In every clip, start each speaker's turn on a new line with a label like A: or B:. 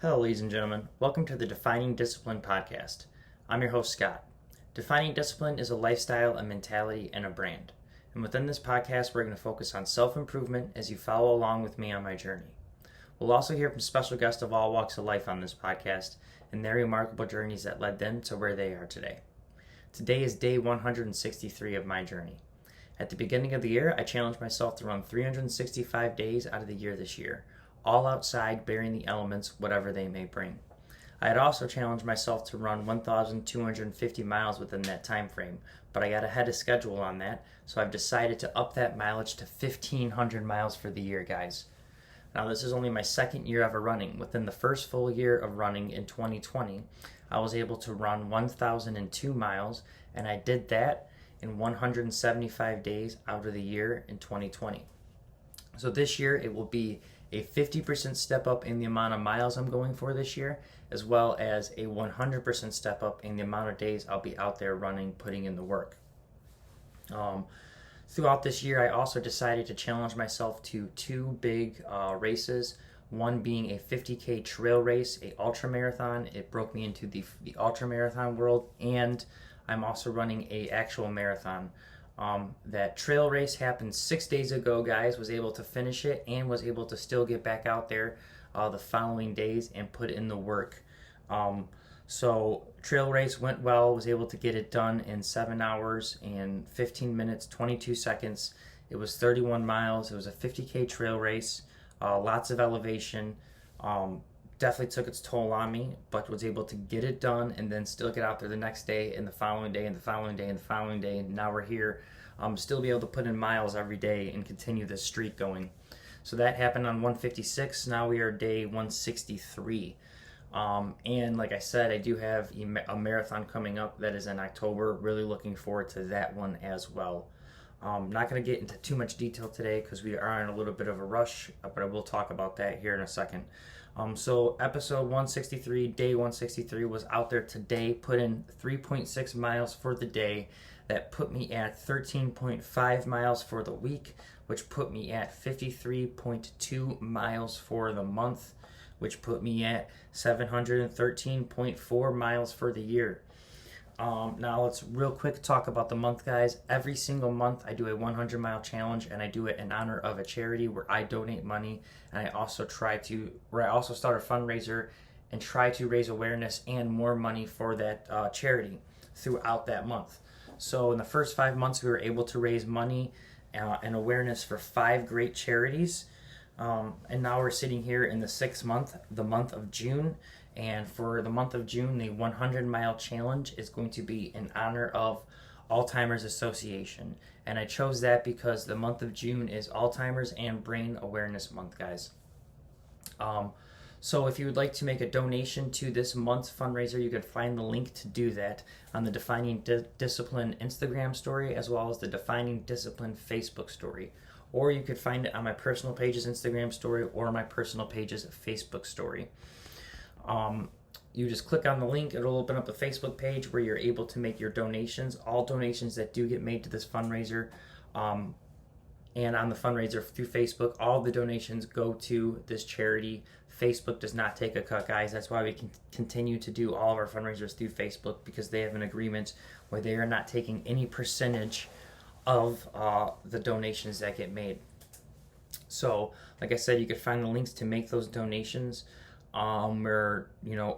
A: Hello, ladies and gentlemen. Welcome to the Defining Discipline podcast. I'm your host, Scott. Defining discipline is a lifestyle, a mentality, and a brand. And within this podcast, we're going to focus on self-improvement as you follow along with me on my journey. We'll also hear from special guests of all walks of life on this podcast and their remarkable journeys that led them to where they are today. Today is day 163 of my journey. At the beginning of the year, I challenged myself to run 365 days out of the year this year, all outside, bearing the elements, whatever they may bring. I had also challenged myself to run 1,250 miles within that time frame, but I got ahead of schedule on that, so I've decided to up that mileage to 1,500 miles for the year, guys. Now, this is only my second year ever running. Within the first full year of running in 2020, I was able to run 1,002 miles, and I did that in 175 days out of the year in 2020. So this year, it will be a 50% step up in the amount of miles I'm going for this year, as well as a 100% step up in the amount of days I'll be out there running, putting in the work. Throughout this year, I also decided to challenge myself to two big races, one being a 50K trail race, a ultra marathon. It broke me into the ultra marathon world, and I'm also running a actual marathon. That trail race happened 6 days ago, guys. Was able to finish it and was able to still get back out there the following days and put in the work. So trail race went well. Was able to get it done in 7 hours and 15 minutes, 22 seconds. It was 31 miles. It was a 50K trail race. Lots of elevation. Definitely took its toll on me, but was able to get it done and then still get out there the next day and the following day and the following day and the following day. And now we're here. Still be able to put in miles every day and continue this streak going. So that happened on 156. Now we are day 163. And like I said, I do have a marathon coming up that is in October. Really looking forward to that one as well. Not going to get into too much detail today because we are in a little bit of a rush, but I will talk about that here in a second. So episode 163, day 163 was out there today, put in 3.6 miles for the day. That put me at 13.5 miles for the week, which put me at 53.2 miles for the month, which put me at 713.4 miles for the year. Now let's real quick talk about the month, guys. Every single month I do a 100-mile challenge, and I do it in honor of a charity where I donate money, and I also start a fundraiser and try to raise awareness and more money for that charity throughout that month. So in the first 5 months, we were able to raise money and awareness for 5 great charities. And now we're sitting here in the 6th month, the month of June. And for the month of June, the 100-mile challenge is going to be in honor of Alzheimer's Association. And I chose that because the month of June is Alzheimer's and Brain Awareness Month, guys. So if you would like to make a donation to this month's fundraiser, you can find the link to do that on the Defining Discipline Instagram story, as well as the Defining Discipline Facebook story. Or you could find it on my personal page's Instagram story or my personal page's Facebook story. You just click on the link, it'll open up a Facebook page where you're able to make your donations. All donations that do get made to this fundraiser and on the fundraiser through Facebook, all the donations go to this charity. Facebook does not take a cut, guys. That's why we can continue to do all of our fundraisers through Facebook, because they have an agreement where they are not taking any percentage of the donations that get made. So, like I said, you could find the links to make those donations. We're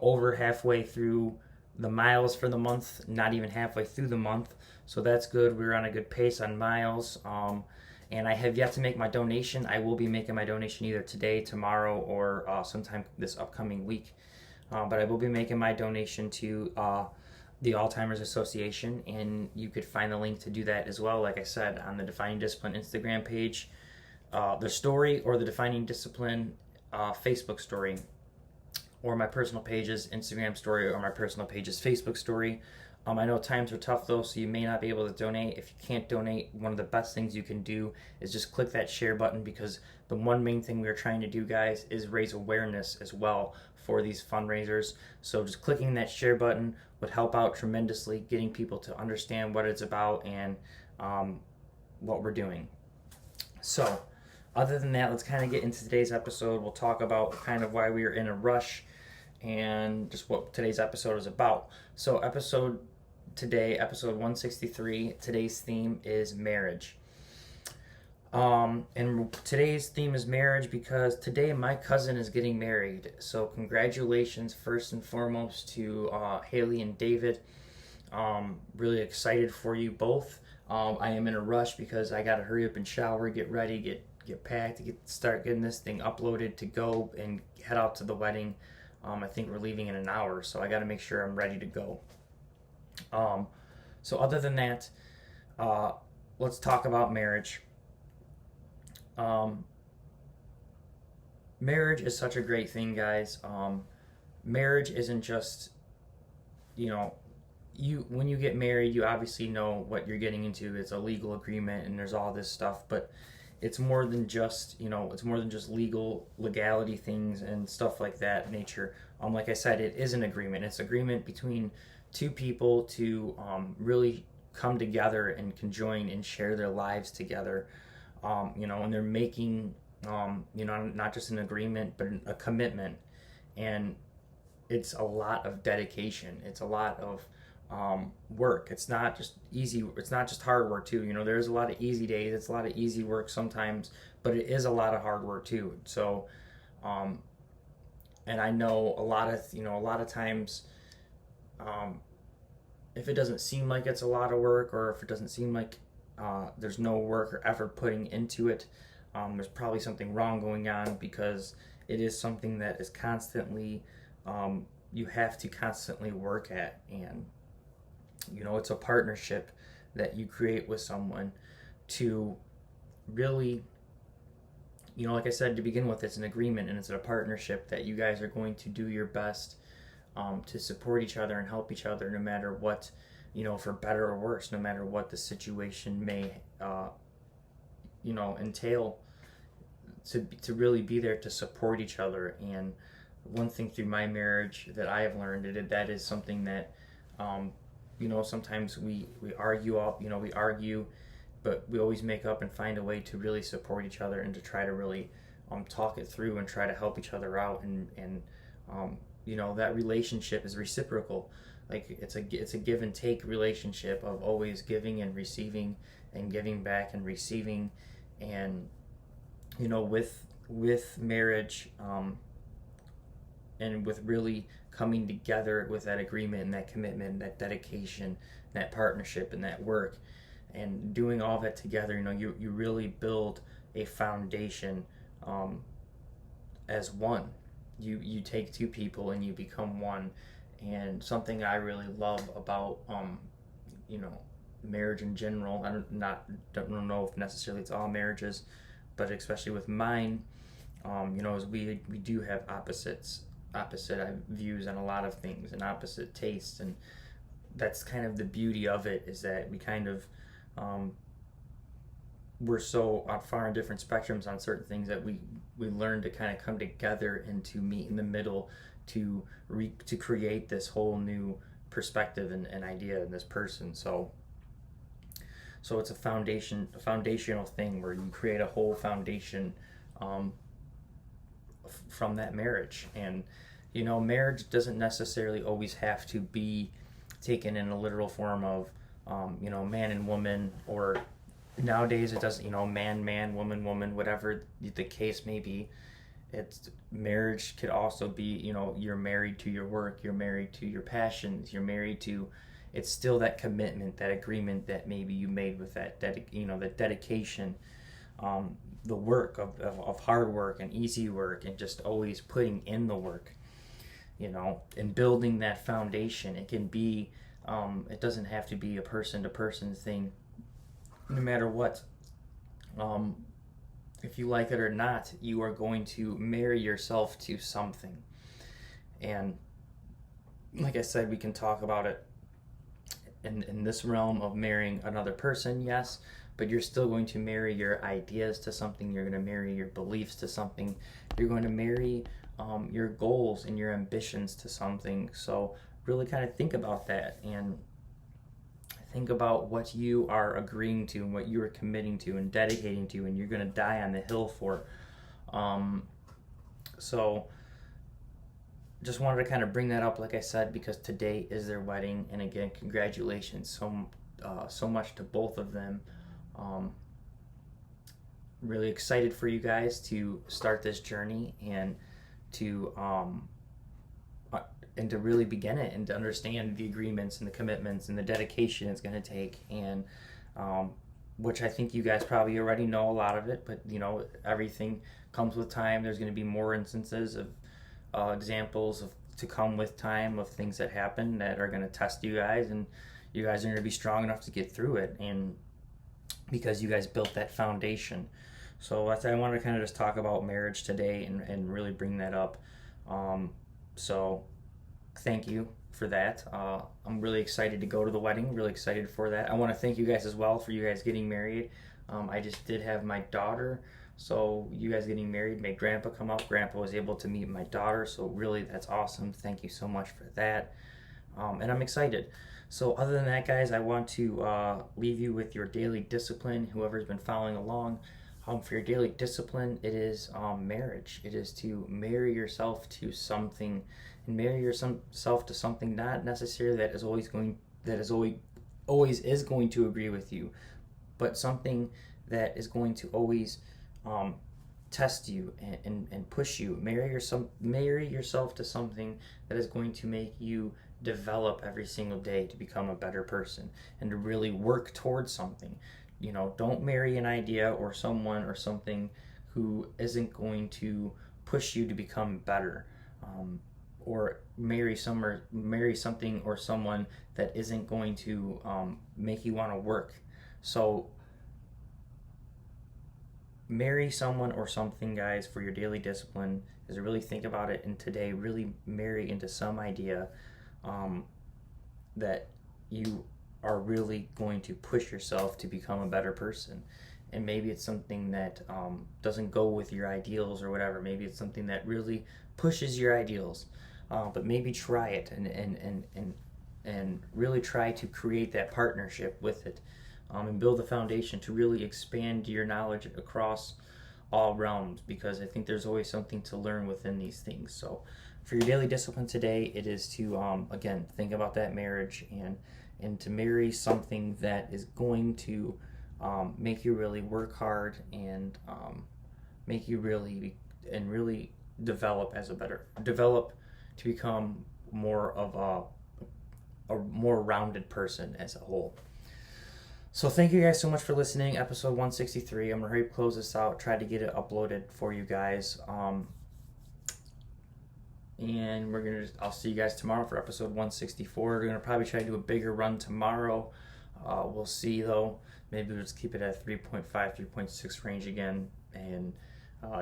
A: over halfway through the miles for the month, not even halfway through the month, so that's good. We're on a good pace on miles. And I have yet to make my donation. I will be making my donation either today, tomorrow, or sometime this upcoming week. But I will be making my donation to the Alzheimer's Association, and you could find the link to do that as well, like I said, on the Defining Discipline Instagram page, the story, or the Defining Discipline Facebook story, or my personal page's Instagram story, or my personal page's Facebook story. I know times are tough though, so you may not be able to donate. If you can't donate, one of the best things you can do is just click that share button, because the one main thing we are trying to do, guys, is raise awareness as well for these fundraisers. So just clicking that share button would help out tremendously, getting people to understand what it's about and what we're doing. So other than that, let's kind of get into today's episode. We'll talk about kind of why we are in a rush and just what today's episode is about. So, episode 163, today's theme is marriage. And today's theme is marriage because today my cousin is getting married. So, congratulations first and foremost to Haley and David. Really excited for you both. I am in a rush because I gotta hurry up and shower, get ready, get packed, start getting this thing uploaded to go and head out to the wedding. I think we're leaving in an hour, so I gotta make sure I'm ready to go. So other than that, let's talk about marriage. Marriage is such a great thing, guys. Marriage isn't just, when you get married, you obviously know what you're getting into. It's a legal agreement, and there's all this stuff, but it's more than just, legality things and stuff like that nature. Like I said, it is an agreement. It's agreement between two people to really come together and conjoin and share their lives together. And they're making, not just an agreement, but a commitment. And it's a lot of dedication. It's a lot of work. It's not just easy. It's not just hard work too. There's a lot of easy days. It's a lot of easy work sometimes, but it is a lot of hard work too. So, and I know a lot of times, if it doesn't seem like it's a lot of work, or if it doesn't seem like there's no work or effort putting into it, there's probably something wrong going on, because it is something that is constantly, you have to constantly work at. And it's a partnership that you create with someone to really, like I said to begin with, it's an agreement, and it's a partnership that you guys are going to do your best to support each other and help each other, no matter what, for better or worse, no matter what the situation may, entail, to really be there to support each other. And one thing through my marriage that I have learned, that is something that, sometimes we argue, but we always make up and find a way to really support each other, and to try to really talk it through and try to help each other out. And that relationship is reciprocal. Like it's a give and take relationship of always giving and receiving, and giving back and receiving. And with marriage, and with really coming together with that agreement and that commitment, that dedication, that partnership, and that work, and doing all that together, you really build a foundation as one. You take two people and you become one. And something I really love about marriage in general, I don't know if necessarily it's all marriages, but especially with mine, is we do have opposite views on a lot of things, and opposite tastes. And that's kind of the beauty of it, is that we kind of we're so far on different spectrums on certain things that we learn to kind of come together and to meet in the middle, to create this whole new perspective and idea in this person. So it's a foundational thing where you create a whole foundation from that marriage. And marriage doesn't necessarily always have to be taken in a literal form of man and woman, or nowadays it doesn't, man, woman, whatever the case may be. Marriage could also be, you're married to your work, you're married to your passions, you're married to, it's still that commitment, that agreement that maybe you made with that that dedication, the work of hard work and easy work, and just always putting in the work, and building that foundation. It can be, it doesn't have to be a person to person thing, no matter what. If you like it or not, you are going to marry yourself to something. And like I said, we can talk about it in this realm of marrying another person, yes, but you're still going to marry your ideas to something. You're going to marry your beliefs to something. You're going to marry your goals and your ambitions to something. So really kind of think about that, and think about what you are agreeing to, and what you are committing to and dedicating to, and you're going to die on the hill for. So just wanted to kind of bring that up, like I said, because today is their wedding, and again, congratulations so much to both of them. Um, really excited for you guys to start this journey to um, and to really begin it and to understand the agreements and the commitments and the dedication it's going to take, and which I think you guys probably already know a lot of it, but everything comes with time. There's going to be more instances of examples to come with time of things that happen that are going to test you guys, and you guys are going to be strong enough to get through it, and because you guys built that foundation. So I wanted to kind of just talk about marriage today and really bring that up. So thank you for that. I'm really excited to go to the wedding, really excited for that. I want to thank you guys as well for you guys getting married. I just did have my daughter, so you guys getting married made Grandpa come up. Grandpa was able to meet my daughter, so really that's awesome. Thank you so much for that. And I'm excited. So other than that, guys, I want to leave you with your daily discipline, whoever's been following along. For your daily discipline, it is marriage. It is to marry yourself to something, and marry yourself to something not necessarily that is always going to agree with you, but something that is going to always test you and push you. Marry yourself to something that is going to make you develop every single day to become a better person and to really work towards something. Don't marry an idea or someone or something who isn't going to push you to become better, or marry something or someone that isn't going to make you want to work. So marry someone or something, guys, for your daily discipline, is to really think about it, and today really marry into some idea that you are really going to push yourself to become a better person. And maybe it's something that doesn't go with your ideals or whatever. Maybe it's something that really pushes your ideals, but maybe try it and really try to create that partnership with it, and build the foundation to really expand your knowledge across all realms, because I think there's always something to learn within these things. So for your daily discipline today, it is to again, think about that marriage and to marry something that is going to make you really work hard and make you really develop to become more of a more rounded person as a whole. So thank you guys so much for listening. Episode 163. I'm gonna hurry up, close this out, try to get it uploaded for you guys. And I'll see you guys tomorrow for episode 164. We're gonna probably try to do a bigger run tomorrow. We'll see though. Maybe we'll just keep it at 3.5, 3.6 range again. And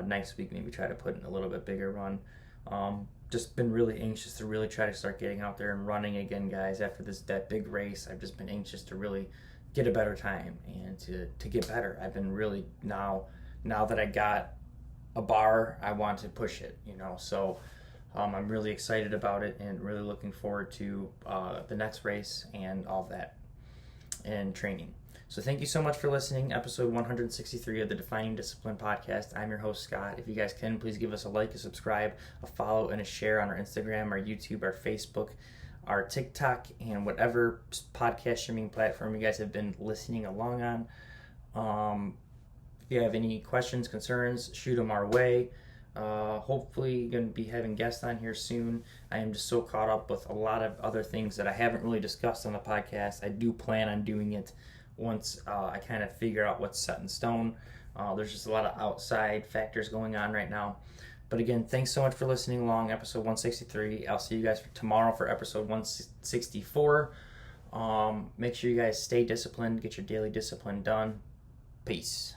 A: next week maybe try to put in a little bit bigger run. Just been really anxious to really try to start getting out there and running again, guys. After that big race, I've just been anxious to really get a better time and to get better. I've been really now that I got a bar, I want to push it, so I'm really excited about it and really looking forward to the next race and all that and training. So thank you so much for listening. Episode 163 of the Defining Discipline podcast. I'm your host, Scott. If you guys can, please give us a like, a subscribe, a follow, and a share on our Instagram, our YouTube, our Facebook, our TikTok, and whatever podcast streaming platform you guys have been listening along on. If you have any questions, concerns, shoot them our way. Hopefully going to be having guests on here soon. I am just so caught up with a lot of other things that I haven't really discussed on the podcast. I do plan on doing it once I kind of figure out what's set in stone. There's just a lot of outside factors going on right now. But again, thanks so much for listening along, episode 163. I'll see you guys tomorrow for episode 164. Make sure you guys stay disciplined, get your daily discipline done. Peace.